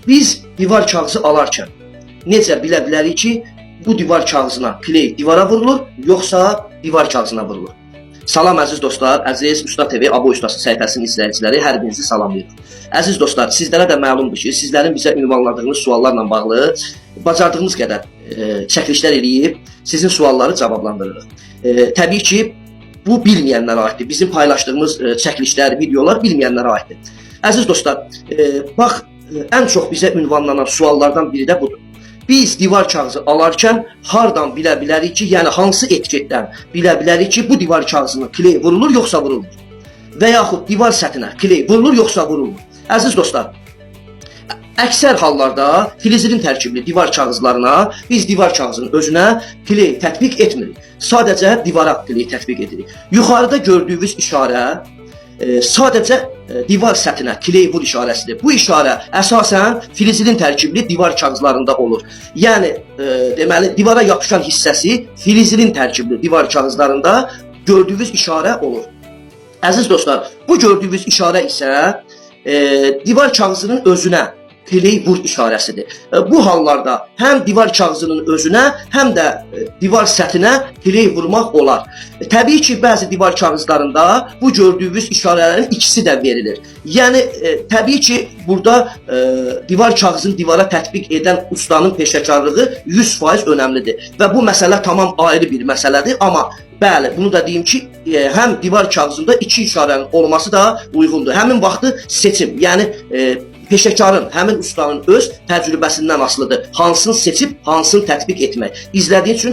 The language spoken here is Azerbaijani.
Biz divar kağızı alarkən necə bilə bilərik ki, bu divar kağızına play divara vurulur, yoxsa divar kağızına vurulur? Salam əziz dostlar, əziz Usta TV Abo Ustası səhifəsinin izləyiciləri, hər birinizi salamlayırıq. Əziz dostlar, sizlərə də məlumdur ki, sizlərin bizə ünvanladığınız suallarla bağlı bacardığımız qədər çəkilişlər eləyib, sizin sualları cavablandırırıq. Təbii ki, bu bilməyənlərə aiddir. Bizim paylaşdığımız çəkilişlər, videolar bilməyənlərə aiddir. Əziz dostlar, bax, ən çox bizə ünvanlanan suallardan biri də budur. Biz divar kağızı alarkən hardan bilə bilərik ki, yəni hansı etiketdən bilə bilərik ki, bu divar kağızına kley vurulur, yoxsa vurulmur? Və yaxud divar səthinə kley vurulur, yoxsa vurulmur? Əziz dostlar, əksər hallarda filizilin tərkibli divar kağızlarına biz divar kağızının özünə kley tətbiq etmirik. Sadəcə divara kley tətbiq edirik. Yuxarıda gördüyünüz işarə sadəcə divar səthinə kley vur işarəsidir. Bu işarə əsasən filizilin tərkibli divar kağızlarında olur. Yəni, deməli, divara yapışan hissəsi filizilin tərkibli divar kağızlarında gördüyünüz işarə olur. Əziz dostlar, bu gördüyünüz işarə isə divar kağızının özünə kley vur işarəsidir. Bu hallarda həm divar kağızının özünə, həm də divar səthinə kley vurmaq olar. Təbii ki, bəzi divar kağızlarında bu gördüyünüz işarələrin ikisi də verilir. Yəni, təbii ki, burada divar kağızını divara tətbiq edən ustanın peşəkarlığı 100% önəmlidir. Və bu məsələ tamam ayrı bir məsələdir. Amma bəli, bunu da deyim ki, həm divar kağızında iki işarənin olması da uyğundur. Həmin vaxtı seçim, yəni peşəkarın, həmin ustanın öz təcrübəsindən asılıdır. Hansını seçib, hansını tətbiq etmək. İzlədiyiniz üçün